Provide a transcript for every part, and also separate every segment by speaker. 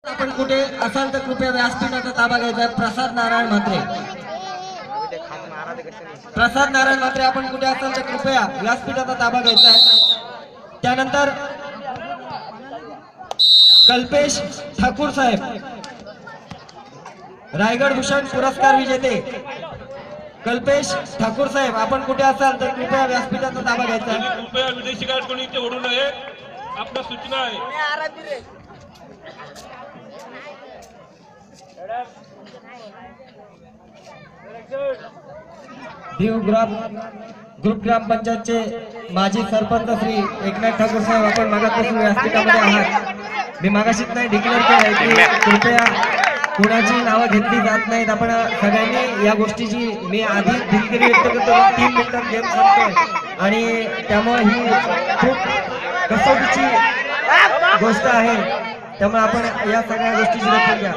Speaker 1: आपण कुठे असाल तर कृपया व्यासपीठाचा ताबा घ्यायचा. प्रसाद नारायण म्हात्रे, प्रसाद नारायण म्हात्रे आपण कुठे असाल तर कृपया व्यासपीठाचा ताबा घ्यायचा आहे. त्यानंतर कल्पेश ठाकूर साहेब, रायगड भूषण पुरस्कार विजेते कल्पेश ठाकूर साहेब आपण कुठे असाल तर कृपया व्यासपीठाचा ताबा घ्यायचा आहे.
Speaker 2: कृपया विदेशी गाड कोणी इथे ओढू नये, आपल्या सूचना आहे.
Speaker 1: देव ग्रुप ग्रामपंचायतचे माजी सरपंच श्री एकनाथ ठाकूर साहेब आपण मागापासून व्यासपीठामध्ये आहात. मी मागाशीच नाही डिक्लेअर केलंय की कृपया कुणाची नावं घेतली जात नाहीत. आपण सगळ्यांनी या गोष्टीची मी आधी दिलगिरी व्यक्त करतो. 3 मिनिटात गेम संपतोय आणि त्यामुळे ही खूप कसोटीची गोष्ट आहे. त्यामुळे आपण या सगळ्या गोष्टीची दखल घ्या.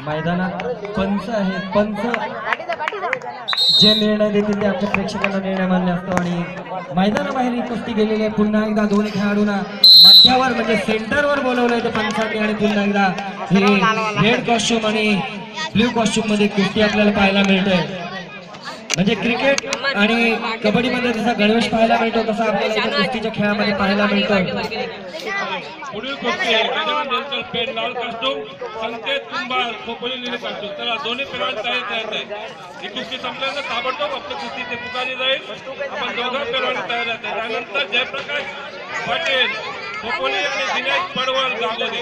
Speaker 1: मैदानात पंच आहेत. पंच जे निर्णय देतील ते आमच्या प्रेक्षकांना निर्णय मान्य असतो. आणि मैदानाबाहेर ही कुस्ती गेलेली आहे. पुन्हा एकदा दोन्ही खेळाडूंना मध्यावर म्हणजे सेंटरवर बोलवलंय ते पंचांनी आणि पुन्हा एकदा हे रेड कॉस्ट्यूम आणि ब्ल्यू कॉस्ट्यूम मध्ये कुस्ती आपल्याला पाहायला मिळते. म्हणजे क्रिकेट आणि कबड्डीमध्ये जसा गणवेश पाहायला मिळतो तसा आपल्याला कुस्तीच्या खेळामध्ये पाहायला मिळतो.
Speaker 2: पुढील कुस्ती आहे पेन लाल कॉस्ट्यूम, संकेत कुंभार खोपोली नीले कॉस्ट्यूम. चला दोन्ही पेलवान तयार आहे. ही कुस्ती संपल्यानंतर ताबडतोब आपली कुस्ती ते पुकारली जाईल. आपण दोघा पेलवान तयार आहेत. त्यानंतर जयप्रकाश पाटील खोपोली आणि दिनेश पडवळ गांगोली.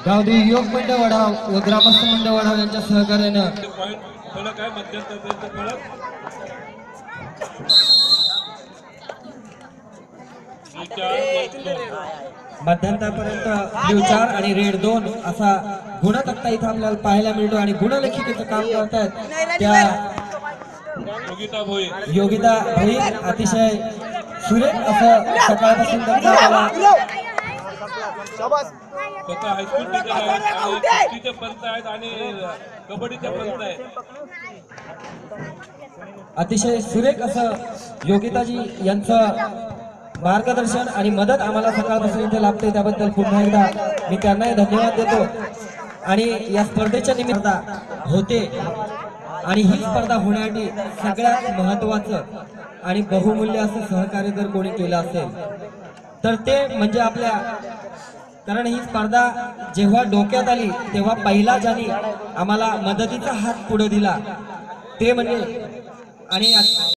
Speaker 1: गावदेवी योग मंडळ वडाव व ग्रामस्थ मंडळ वडाव यांच्या सहकार्यानं
Speaker 2: फलक आहे मध्यंतरापर्यंत फलक.
Speaker 1: मध्यंतरापर्यंत ब्ल्यू 4 आणि रेड 2 असा गुणतक्ता इथं आपल्याला पाहायला मिळतो. आणि गुणलेखिकेचं काम करतायत त्या योगिता भोईर अतिशय सुरेख असं सकाळपासून
Speaker 2: स्वतः हायस्कूल टीचर आहेत, कुस्तीचे पंच आहेत आणि कबड्डीचे पंच आहेत.
Speaker 1: अतिशय सुरेख असं योगिताजी यांचं मार्गदर्शन आणि मदत आम्हाला सकाळपासून इथे लाभते. त्याबद्दल पुन्हा एकदा मी त्यांनाही धन्यवाद देतो. आणि या स्पर्धेच्या निमित्त होते आणि ही स्पर्धा होण्यासाठी सगळ्यात महत्वाचं आणि बहुमूल्य असं सहकार्य जर कोणी केलं असेल तर ते म्हणजे आपल्या, कारण ही स्पर्धा जेव्हा डोक्यात आली तेव्हा पहिला ज्यांनी आम्हाला मदतीचा हात पुढे दिला ते म्हणजे आणि